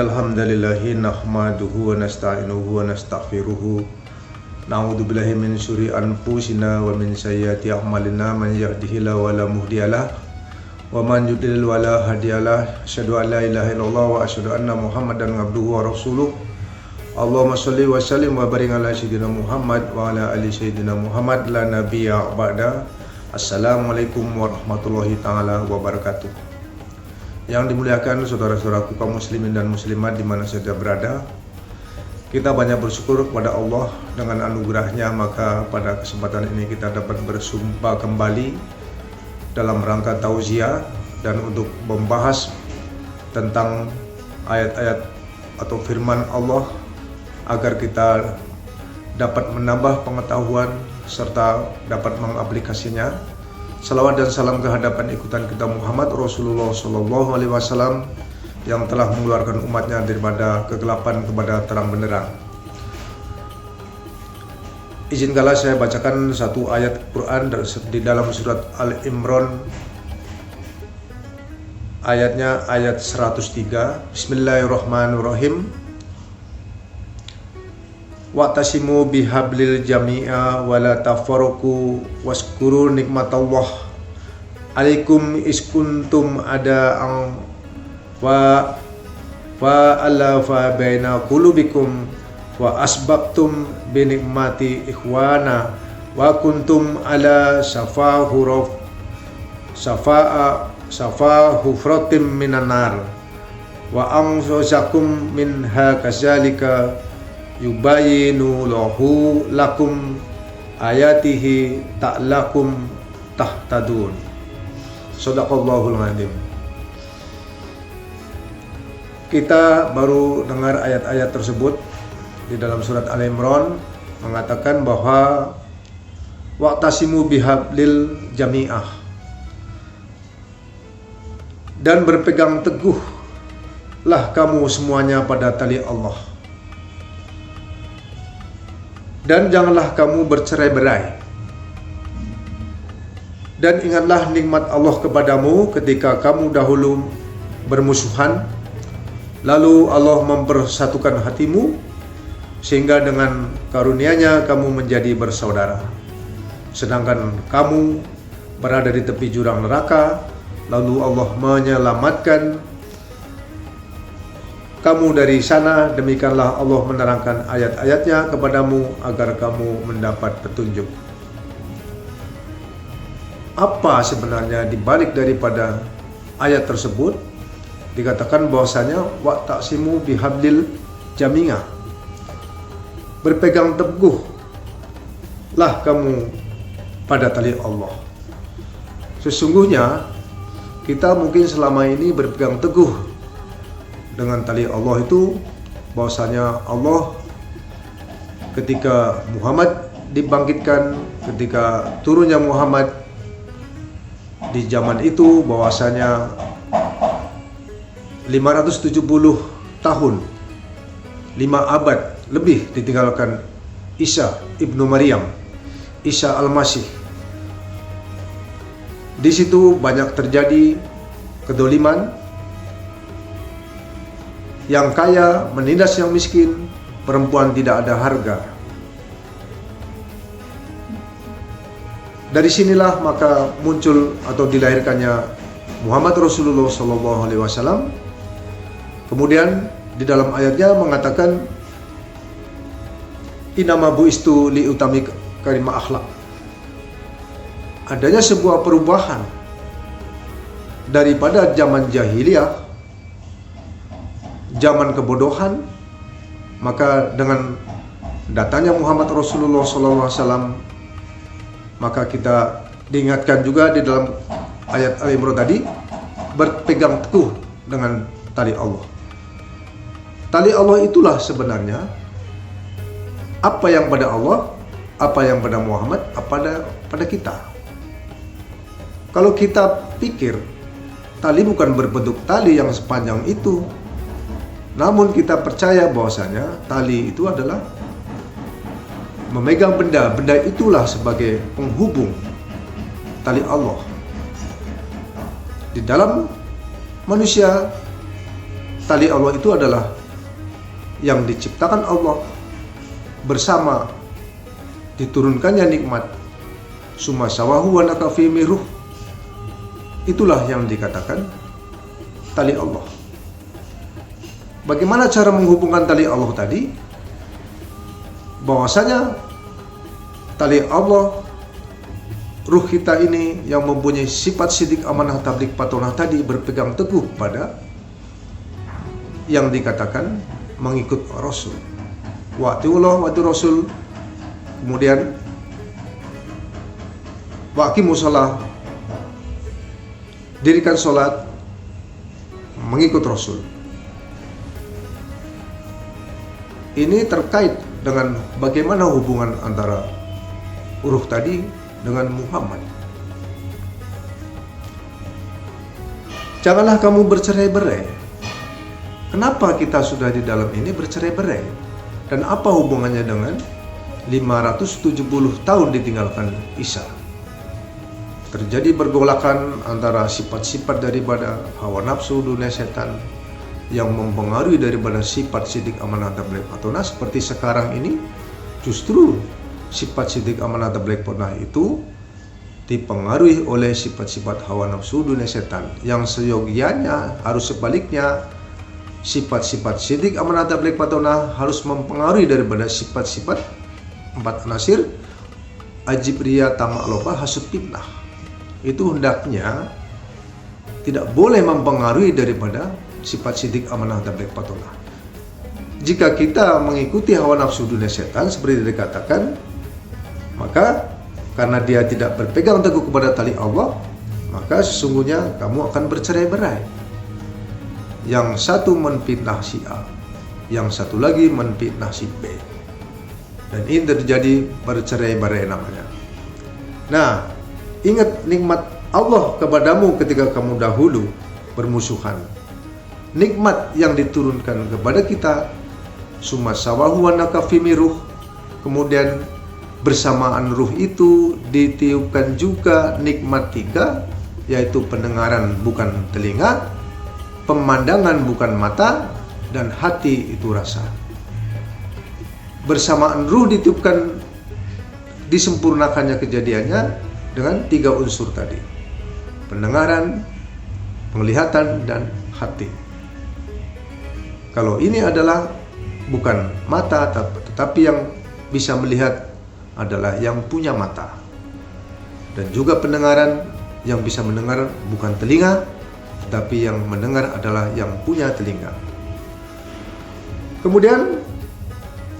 Innal hamdalillahi nahmaduhu wa nasta'inuhu wa nastaghfiruhu. Na'udzu billahi min syururi anfusina wa min sayyiati a'malina. Man yahdihillahu wa la mudhiyalah wa man yudlil wa la hadiyalah. Asyhadu an la ilaha illallah wa asyhadu anna Muhammadan abduhu wa rasuluh. Allahumma shalli wa sallim wa barik ala sayyidina Muhammad wa ala ali sayyidina Muhammad la nabiyya ba'da. Assalamualaikum warahmatullahi taala wabarakatuh. Yang dimuliakan saudara-saudaraku kaum muslimin dan muslimat di mana saja berada, kita banyak bersyukur kepada Allah dengan anugerahnya. Maka pada kesempatan ini kita dapat bersumpah kembali dalam rangka tauziah dan untuk membahas tentang ayat-ayat atau firman Allah agar kita dapat menambah pengetahuan serta dapat mengaplikasinya. Salawat dan salam kehadapan ikutan kita Muhammad Rasulullah Sallallahu Alaihi Wasallam yang telah mengeluarkan umatnya daripada kegelapan kepada terang benderang. Izinkanlah saya bacakan satu ayat Quran di dalam surat Al-Imran, ayatnya ayat 103. Bismillahirrahmanirrahim. Wa'tasimu bihablil jami'a wa la tafarraqu waskuru nikmatallah alaikum iskuntum ada'an wa alafa baina qulubikum wa asbaqtum bi nikmati ikhwana wa kuntum ala safa hufratim minan nar wa anfusakum minha kazalika yubayinu lahu lakum ayatihi ta'lakum tahtadun. Shadaqallahul adzim. Kita baru dengar ayat-ayat tersebut di dalam surat Al-Imran mengatakan bahwa wa'tasimu bihablil jami'ah, dan berpegang teguhlah kamu semuanya pada tali Allah, dan janganlah kamu bercerai-berai. Dan ingatlah nikmat Allah kepadamu ketika kamu dahulu bermusuhan, lalu Allah mempersatukan hatimu sehingga dengan karunia-Nya kamu menjadi bersaudara. Sedangkan kamu berada di tepi jurang neraka, lalu Allah menyelamatkan kamu dari sana. Demikianlah Allah menerangkan ayat-ayatnya kepadamu agar kamu mendapat petunjuk. Apa sebenarnya dibalik daripada ayat tersebut? Dikatakan bahwasanya wa'tasimu bihablil jami'ah, berpegang teguhlah kamu pada tali Allah. Sesungguhnya kita mungkin selama ini berpegang teguh dengan tali Allah itu, bahwasanya Allah ketika Muhammad dibangkitkan, ketika turunnya Muhammad di zaman itu, bahwasanya 570 tahun, 5 abad lebih ditinggalkan Isa ibnu Maryam, Isa al-Masih. Di situ banyak terjadi kedoliman, yang kaya menindas yang miskin, perempuan tidak ada harga. Dari sinilah maka muncul atau dilahirkannya Muhammad Rasulullah Sallallahu Alaihi Wasallam. Kemudian di dalam ayatnya mengatakan inama buistu li utami karimah akhlak. Adanya sebuah perubahan daripada zaman jahiliyah, zaman kebodohan, maka dengan datangnya Muhammad Rasulullah SAW, maka kita diingatkan juga di dalam ayat Al-Imran tadi, berpegang teguh dengan tali Allah. Tali Allah itulah sebenarnya apa yang pada Allah, apa yang pada Muhammad, apa pada kita. Kalau kita pikir tali bukan berbentuk tali yang sepanjang itu, namun kita percaya bahwasanya tali itu adalah memegang benda itulah sebagai penghubung tali Allah. Di dalam manusia tali Allah itu adalah yang diciptakan Allah bersama diturunkannya nikmat summa sawahu wa nakafi miruh. Itulah yang dikatakan tali Allah. Bagaimana cara menghubungkan tali Allah tadi? Bahwasanya tali Allah, ruh kita ini yang mempunyai sifat sidik amanah tabligh patonah tadi berpegang teguh pada yang dikatakan mengikut Rasul. Wa atiullah wa ati Rasul. Kemudian wa aqimus shalah, dirikan sholat, mengikut Rasul. Ini terkait dengan bagaimana hubungan antara ruh tadi dengan Muhammad. Janganlah kamu bercerai-berai. Kenapa kita sudah di dalam ini bercerai-berai? Dan apa hubungannya dengan 570 tahun ditinggalkan Isa? Terjadi pergolakan antara sifat-sifat daripada hawa nafsu dunia setan yang mempengaruhi daripada sifat sidik amanah tabligh patonah. Seperti sekarang ini, justru sifat sidik amanah tabligh patonah itu dipengaruhi oleh sifat-sifat hawa nafsu dunia setan, yang seyogianya harus sebaliknya. Sifat-sifat sidik amanah tabligh patonah harus mempengaruhi daripada sifat-sifat empat nasir ajib riya tamak loba hasud fitnah. Itu hendaknya tidak boleh mempengaruhi daripada sifat sidik amanah tabligh patonah. Jika kita mengikuti hawa nafsu dunia setan seperti dikatakan, maka karena dia tidak berpegang teguh kepada tali Allah, maka sesungguhnya kamu akan bercerai-berai. Yang satu menfitnah si A, yang satu lagi menfitnah si B, dan ini terjadi bercerai-berai namanya. Nah, ingat nikmat Allah kepadamu ketika kamu dahulu bermusuhan. Nikmat yang diturunkan kepada kita, summa sawahu wa nakafi miruh, kemudian bersamaan ruh itu ditiupkan juga nikmat tiga, yaitu pendengaran bukan telinga, pemandangan bukan mata, dan hati itu rasa. Bersamaan ruh ditiupkan, disempurnakannya kejadiannya dengan tiga unsur tadi: pendengaran, penglihatan, dan hati. Kalau ini adalah bukan mata, tetapi yang bisa melihat adalah yang punya mata. Dan juga pendengaran, yang bisa mendengar bukan telinga, tetapi yang mendengar adalah yang punya telinga. Kemudian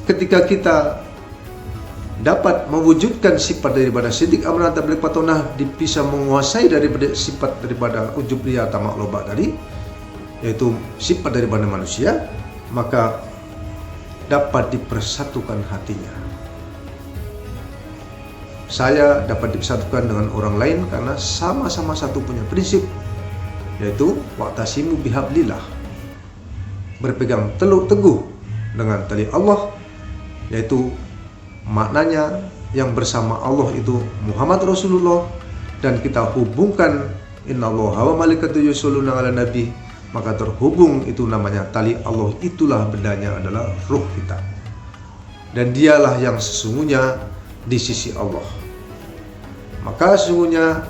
ketika kita dapat mewujudkan sifat daripada sidik amanah tabligh patonah, bisa menguasai daripada sifat daripada ujub riya tamak loba tadi, yaitu sifat daripada manusia, maka dapat dipersatukan hatinya. Saya dapat dipersatukan dengan orang lain karena sama-sama satu punya prinsip, yaitu wa'tasimu bihablillah, berpegang teguh dengan tali Allah, yaitu maknanya yang bersama Allah itu Muhammad Rasulullah, dan kita hubungkan innallaha wa malaikatahu yusholluna 'alan nabi, maka terhubung itu namanya tali Allah. Itulah bendanya adalah ruh kita, dan dialah yang sesungguhnya di sisi Allah. Maka sesungguhnya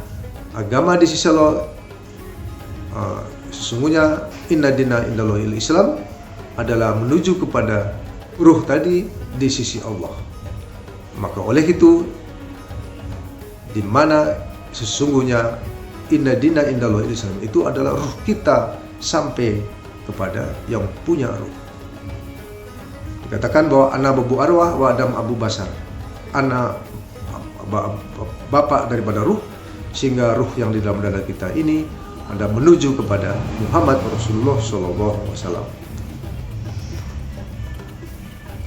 agama di sisi Allah, sesungguhnya inna dina indallahil Islam, adalah menuju kepada ruh tadi di sisi Allah. Maka oleh itu, di mana sesungguhnya inna dina indallahil Islam itu adalah ruh kita sampai kepada yang punya ruh. Dikatakan bahwa ana babu arwah wa adam abu basar, ana bapak daripada ruh, sehingga ruh yang di dalam dada kita ini ada menuju kepada Muhammad Rasulullah SAW.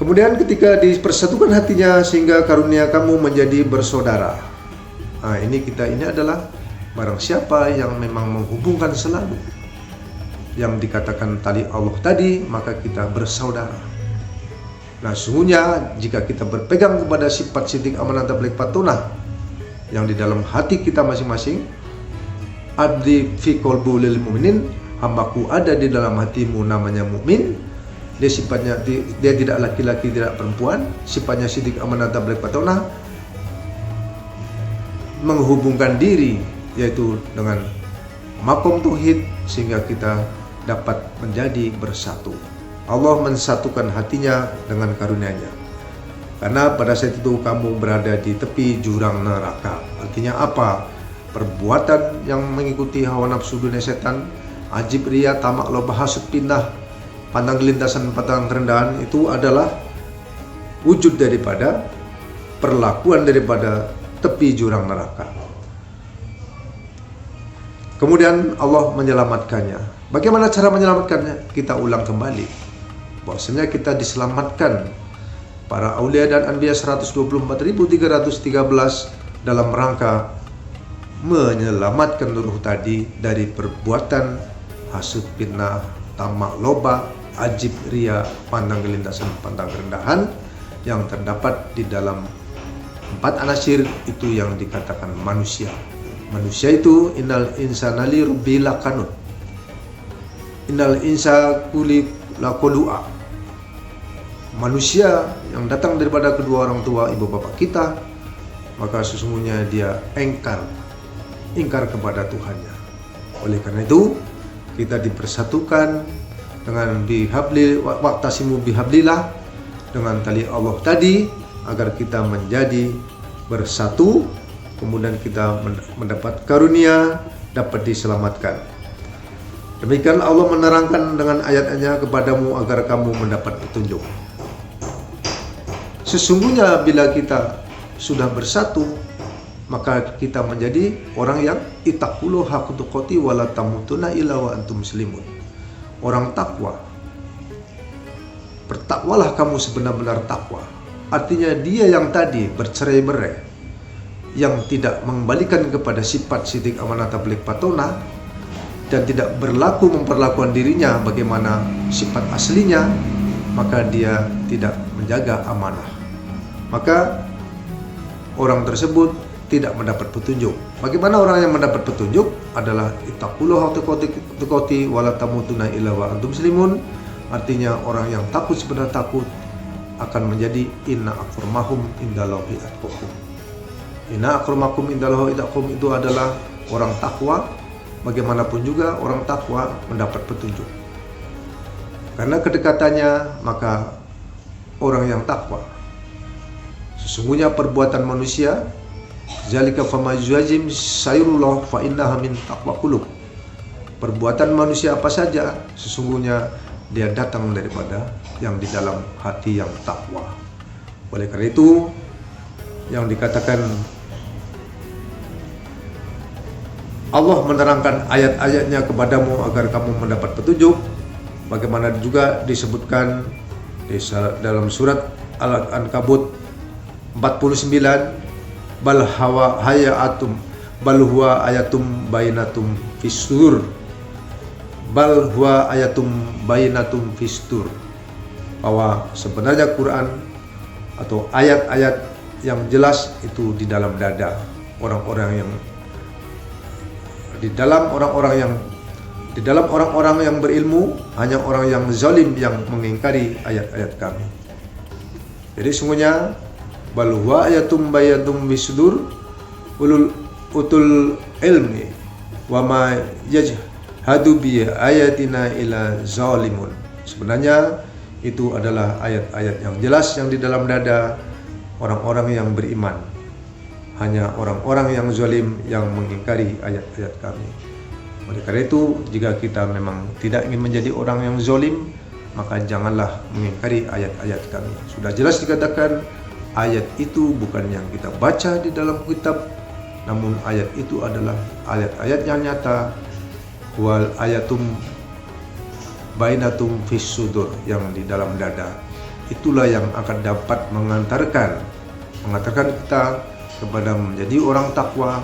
Kemudian ketika dipersatukan hatinya sehingga karunia kamu menjadi bersaudara. Nah, ini adalah barang siapa yang memang menghubungkan selalu yang dikatakan tali Allah tadi, maka kita bersaudara. Nah, sungguhnya jika kita berpegang kepada sifat sidik amanah tabligh patonah yang di dalam hati kita masing-masing, abdi fi qalbu lil mu'minin hambaku ada di dalam hatimu namanya mukmin, dia sifatnya dia tidak laki-laki tidak perempuan, sifatnya sidik amanah tabligh patonah, menghubungkan diri yaitu dengan makom tauhid sehingga kita dapat menjadi bersatu. Allah mensatukan hatinya dengan karunia-Nya. Karena pada saat itu kamu berada di tepi jurang neraka. Artinya apa? Perbuatan yang mengikuti hawa nafsu dunia setan, ajib, ria, tamak, loba, hasud, pindah, pandang kelintasan, pandang kerendahan, itu adalah wujud daripada perlakuan daripada tepi jurang neraka. Kemudian Allah menyelamatkannya. Bagaimana cara menyelamatkannya? Kita ulang kembali bahwasanya kita diselamatkan para aulia dan anbiya 124.313 dalam rangka menyelamatkan ruh tadi dari perbuatan hasud, fitnah, tamak, loba, ajib, ria, pandang kelintasan, pandang kerendahan yang terdapat di dalam 4 anasir itu yang dikatakan manusia. Manusia itu innal insana li rabbil lakanut. Innal insa kuli laqulua. Manusia yang datang daripada kedua orang tua ibu bapak kita, maka sesungguhnya dia ingkar kepada Tuhannya. Oleh karena itu kita dipersatukan dengan waqtasimu bihablillah, dengan tali Allah tadi, agar kita menjadi bersatu, kemudian kita mendapat karunia, dapat diselamatkan. Demikian Allah menerangkan dengan ayat-Nya kepadamu agar kamu mendapat petunjuk. Sesungguhnya bila kita sudah bersatu, maka kita menjadi orang yang ittaqullah haqqa tuqati wa la tamutunna illa wa antum muslimun. Orang takwa. Bertakwalah kamu sebenar-benar takwa. Artinya dia yang tadi bercerai-berai, yang tidak mengembalikan kepada sifat sidik amanah tabligh patonah dan tidak memperlakukan dirinya bagaimana sifat aslinya, maka dia tidak menjaga amanah. Maka orang tersebut tidak mendapat petunjuk. Bagaimana orang yang mendapat petunjuk? Adalah ittaqullah haqqa tuqati wa la tamutunna illa wa antum muslimun. Artinya orang yang takut sebenarnya takut akan menjadi inna akramakum indallahi atqakum. Inna akramakum indallahi atqakum itu adalah orang takwa. Bagaimanapun juga orang takwa mendapat petunjuk. Karena kedekatannya, maka orang yang takwa. Sesungguhnya perbuatan manusia zalika famazajim sayrullah fa innaha min taqwa qulub. Perbuatan manusia apa saja sesungguhnya dia datang daripada yang di dalam hati yang takwa. Oleh karena itu yang dikatakan Allah menerangkan ayat-ayatnya kepadamu agar kamu mendapat petunjuk, bagaimana juga disebutkan di dalam surat Al-Ankabut 49, bal huwa ayatum bainatum fistur, bal huwa ayatum bainatum fistur, bahwa sebenarnya Quran atau ayat-ayat yang jelas itu di dalam dada orang-orang yang di dalam orang-orang yang berilmu, hanya orang yang zalim yang mengingkari ayat-ayat kami. Jadi sungguhnya bal huwa ayatum bayatum bisudur utul ilmi wa ma yajhadu bi ayatina ila zalimun. Sebenarnya itu adalah ayat-ayat yang jelas yang di dalam dada orang-orang yang beriman. Hanya orang-orang yang zalim yang mengingkari ayat-ayat kami. Oleh karena itu, jika kita memang tidak ingin menjadi orang yang zalim, maka janganlah mengingkari ayat-ayat kami. Sudah jelas dikatakan, ayat itu bukan yang kita baca di dalam kitab, namun ayat itu adalah ayat-ayat yang nyata. Wal ayatum bainatum fis sudur, yang di dalam dada. Itulah yang akan dapat mengantarkan kita kepada menjadi orang takwa.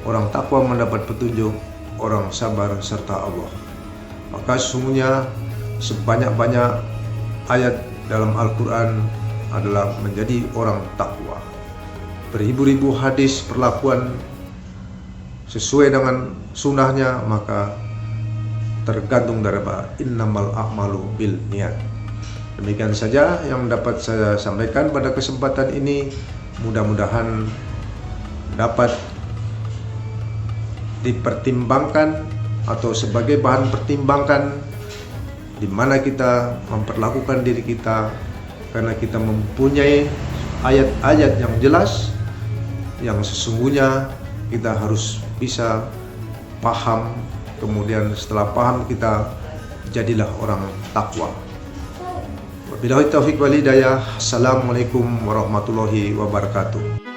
Orang takwa mendapat petunjuk, orang sabar serta Allah. Maka sesungguhnya sebanyak-banyak ayat dalam Al-Quran adalah menjadi orang takwa. Beribu-ribu hadis perlakuan sesuai dengan sunnahnya, maka tergantung dari innamal a'malu bil niat. Demikian saja yang dapat saya sampaikan pada kesempatan ini. Mudah-mudahan dapat dipertimbangkan atau sebagai bahan pertimbangan di mana kita memperlakukan diri kita, karena kita mempunyai ayat-ayat yang jelas yang sesungguhnya kita harus bisa paham. Kemudian setelah paham, kita jadilah orang takwa. Wabillahi taufiq wal hidayah. Assalamualaikum warahmatullahi wabarakatuh.